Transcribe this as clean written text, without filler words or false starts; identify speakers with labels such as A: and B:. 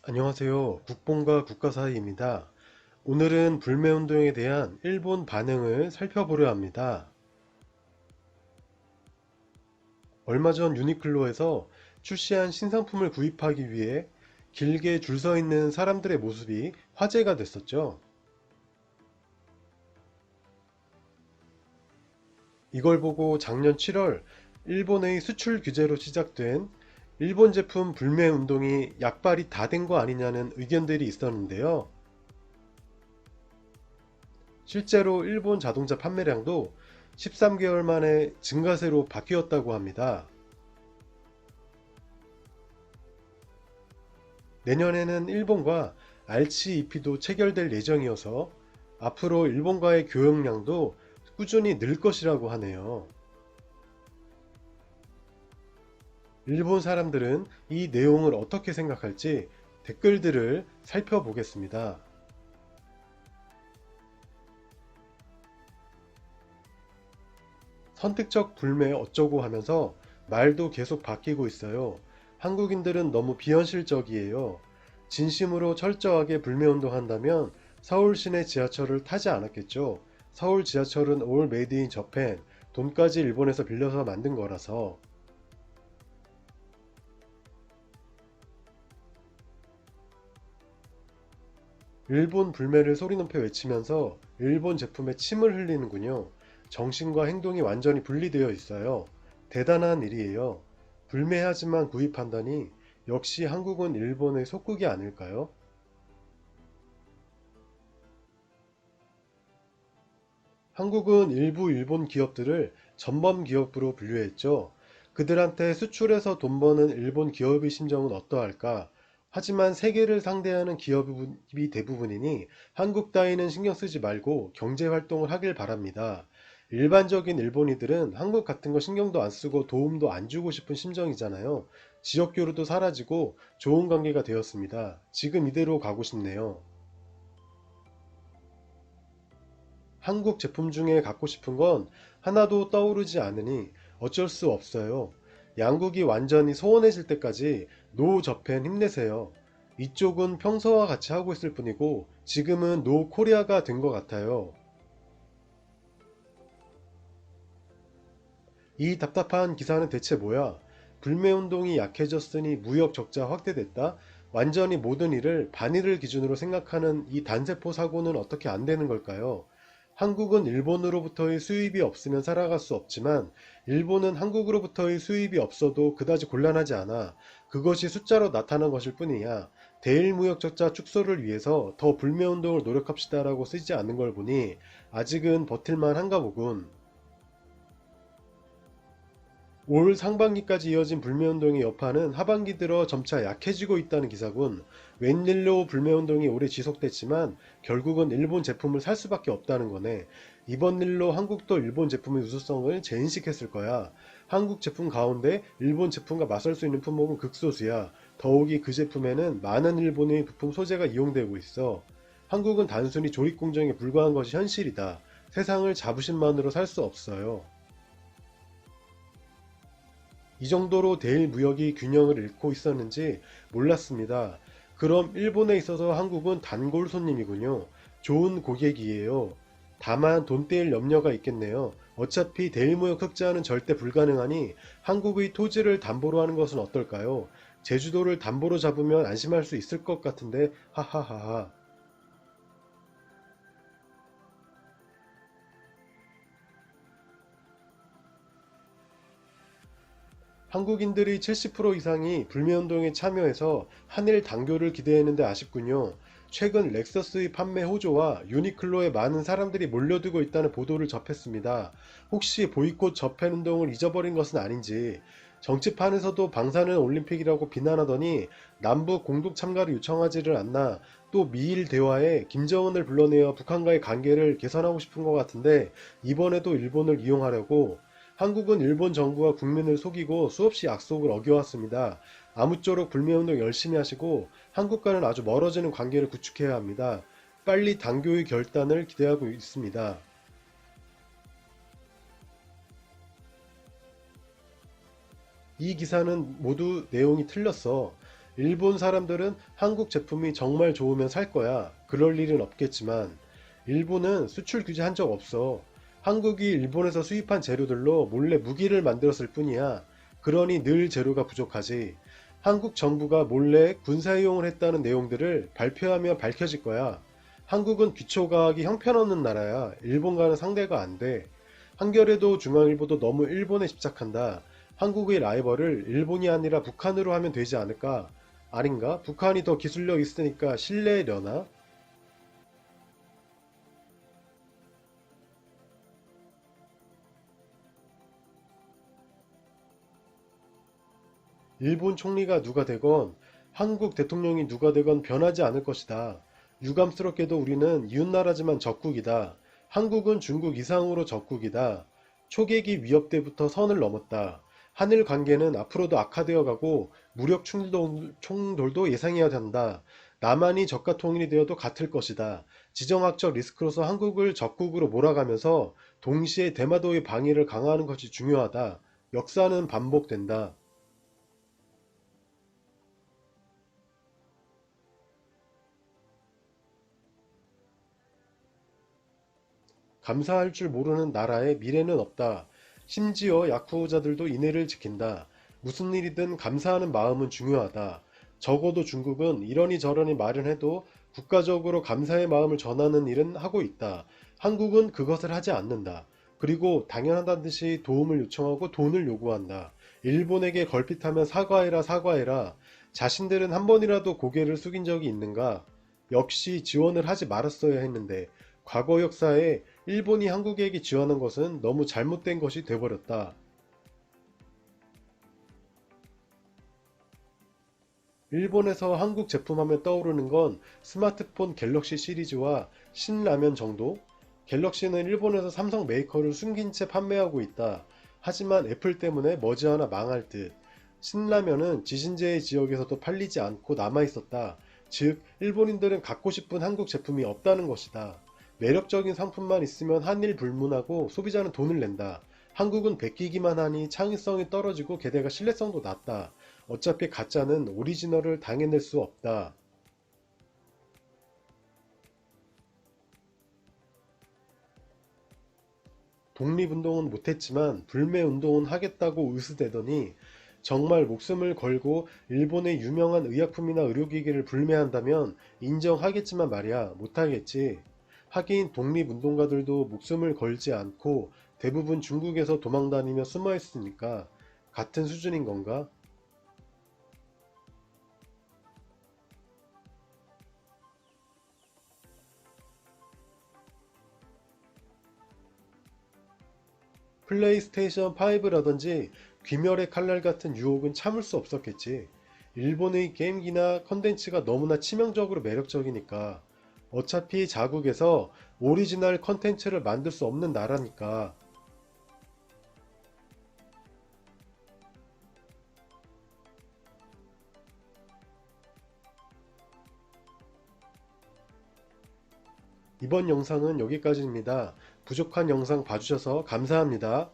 A: 안녕하세요. 국뽕과 국가사의입니다. 오늘은 불매운동에 대한 일본 반응을 살펴보려 합니다. 얼마 전 유니클로에서 출시한 신상품을 구입하기 위해 길게 줄 서 있는 사람들의 모습이 화제가 됐었죠. 이걸 보고 작년 7월 일본의 수출 규제로 시작된 일본 제품 불매운동이 약발이 다 된 거 아니냐는 의견들이 있었는데요. 실제로 일본 자동차 판매량도 13개월 만에 증가세로 바뀌었다고 합니다. 내년에는 일본과 RCEP도 체결될 예정이어서 앞으로 일본과의 교역량도 꾸준히 늘 것이라고 하네요. 일본 사람들은 이 내용을 어떻게 생각할지 댓글들을 살펴보겠습니다. 선택적 불매 어쩌고 하면서 말도 계속 바뀌고 있어요. 한국인들은 너무 비현실적이에요. 진심으로 철저하게 불매운동 한다면 서울 시내 지하철을 타지 않았겠죠. 서울 지하철은 올 메이드 인 저팬, 돈까지 일본에서 빌려서 만든 거라서. 일본 불매를 소리 높여 외치면서 일본 제품에 침을 흘리는군요. 정신과 행동이 완전히 분리되어 있어요. 대단한 일이에요. 불매하지만 구입한다니 역시 한국은 일본의 속국이 아닐까요? 한국은 일부 일본 기업들을 전범 기업으로 분류했죠. 그들한테 수출해서 돈 버는 일본 기업의 심정은 어떠할까? 하지만 세계를 상대하는 기업이 대부분이니 한국 따위는 신경 쓰지 말고 경제 활동을 하길 바랍니다. 일반적인 일본인들은 한국 같은 거 신경도 안 쓰고 도움도 안 주고 싶은 심정이잖아요. 지역교류도 사라지고 좋은 관계가 되었습니다. 지금 이대로 가고 싶네요. 한국 제품 중에 갖고 싶은 건 하나도 떠오르지 않으니 어쩔 수 없어요. 양국이 완전히 소원해질 때까지 노 저펜 힘내세요. 이쪽은 평소와 같이 하고 있을 뿐이고 지금은 노 코리아가 된 것 같아요. 이 답답한 기사는 대체 뭐야? 불매운동이 약해졌으니 무역 적자 확대됐다? 완전히 모든 일을 반일을 기준으로 생각하는 이 단세포 사고는 어떻게 안 되는 걸까요? 한국은 일본으로부터의 수입이 없으면 살아갈 수 없지만 일본은 한국으로부터의 수입이 없어도 그다지 곤란하지 않아. 그것이 숫자로 나타난 것일 뿐이야. 대일 무역 적자 축소를 위해서 더 불매운동을 노력합시다라고 쓰지 않는 걸 보니 아직은 버틸만 한가 보군. 올 상반기까지 이어진 불매운동의 여파는 하반기 들어 점차 약해지고 있다는 기사군. 웬일로 불매운동이 오래 지속됐지만 결국은 일본 제품을 살 수밖에 없다는 거네. 이번 일로 한국도 일본 제품의 우수성을 재인식했을 거야. 한국 제품 가운데 일본 제품과 맞설 수 있는 품목은 극소수야. 더욱이 그 제품에는 많은 일본의 부품 소재가 이용되고 있어. 한국은 단순히 조립 공정에 불과한 것이 현실이다. 세상을 자부심만으로 살 수 없어요. 이 정도로 대일 무역이 균형을 잃고 있었는지 몰랐습니다. 그럼 일본에 있어서 한국은 단골 손님이군요. 좋은 고객이에요. 다만 돈 떼일 염려가 있겠네요. 어차피 대일 무역 흑자는 절대 불가능하니 한국의 토지를 담보로 하는 것은 어떨까요? 제주도를 담보로 잡으면 안심할 수 있을 것 같은데 하하하하. 한국인들의 70% 이상이 불매운동에 참여해서 한일 단교를 기대했는데 아쉽군요. 최근 렉서스의 판매 호조와 유니클로에 많은 사람들이 몰려들고 있다는 보도를 접했습니다. 혹시 보이콧 저팬 운동을 잊어버린 것은 아닌지. 정치판에서도 방사능 올림픽이라고 비난하더니 남북 공동 참가를 요청하지를 않나. 또 미일 대화에 김정은을 불러내어 북한과의 관계를 개선하고 싶은 것 같은데 이번에도 일본을 이용하려고. 한국은 일본 정부와 국민을 속이고 수없이 약속을 어겨왔습니다. 아무쪼록 불매운동 열심히 하시고 한국과는 아주 멀어지는 관계를 구축해야 합니다. 빨리 당교의 결단을 기대하고 있습니다. 이 기사는 모두 내용이 틀렸어. 일본 사람들은 한국 제품이 정말 좋으면 살 거야. 그럴 일은 없겠지만 일본은 수출 규제 한 적 없어. 한국이 일본에서 수입한 재료들로 몰래 무기를 만들었을 뿐이야. 그러니 늘 재료가 부족하지. 한국 정부가 몰래 군사이용을 했다는 내용들을 발표하면 밝혀질 거야. 한국은 기초과학이 형편없는 나라야. 일본과는 상대가 안 돼. 한겨레도 중앙일보도 너무 일본에 집착한다. 한국의 라이벌을 일본이 아니라 북한으로 하면 되지 않을까? 아닌가? 북한이 더 기술력 있으니까 신뢰려나? 일본 총리가 누가 되건 한국 대통령이 누가 되건 변하지 않을 것이다. 유감스럽게도 우리는 이웃나라지만 적국이다. 한국은 중국 이상으로 적국이다. 초계기 위협 때부터 선을 넘었다. 한일 관계는 앞으로도 악화되어 가고 무력 충돌도 예상해야 한다. 남한이 적과 통일이 되어도 같을 것이다. 지정학적 리스크로서 한국을 적국으로 몰아가면서 동시에 대마도의 방위를 강화하는 것이 중요하다. 역사는 반복된다. 감사할 줄 모르는 나라에 미래는 없다. 심지어 야쿠자들도 인애를 지킨다. 무슨 일이든 감사하는 마음은 중요하다. 적어도 중국은 이러니 저러니 말은 해도 국가적으로 감사의 마음을 전하는 일은 하고 있다. 한국은 그것을 하지 않는다. 그리고 당연하다는 듯이 도움을 요청하고 돈을 요구한다. 일본에게 걸핏하면 사과해라 사과해라. 자신들은 한 번이라도 고개를 숙인 적이 있는가? 역시 지원을 하지 말았어야 했는데 과거 역사에 일본이 한국에게 지원한 것은 너무 잘못된 것이 되어버렸다. 일본에서 한국 제품하면 떠오르는 건 스마트폰 갤럭시 시리즈와 신라면 정도? 갤럭시는 일본에서 삼성 메이커를 숨긴 채 판매하고 있다. 하지만 애플 때문에 머지않아 망할 듯. 신라면은 지진제의 지역에서도 팔리지 않고 남아있었다. 즉, 일본인들은 갖고 싶은 한국 제품이 없다는 것이다. 매력적인 상품만 있으면 한일 불문하고 소비자는 돈을 낸다. 한국은 베끼기만 하니 창의성이 떨어지고 게다가 신뢰성도 낮다. 어차피 가짜는 오리지널을 당해낼 수 없다. 독립운동은 못했지만 불매운동은 하겠다고 으스대더니 정말 목숨을 걸고 일본의 유명한 의약품이나 의료기기를 불매한다면 인정하겠지만 말이야 못하겠지. 하긴 독립운동가들도 목숨을 걸지 않고 대부분 중국에서 도망다니며 숨어있으니까 같은 수준인 건가? 플레이스테이션 5라든지 귀멸의 칼날 같은 유혹은 참을 수 없었겠지. 일본의 게임기나 컨텐츠가 너무나 치명적으로 매력적이니까. 어차피 자국에서 오리지널 컨텐츠를 만들 수 없는 나라니까. 이번 영상은 여기까지입니다. 부족한 영상 봐주셔서 감사합니다.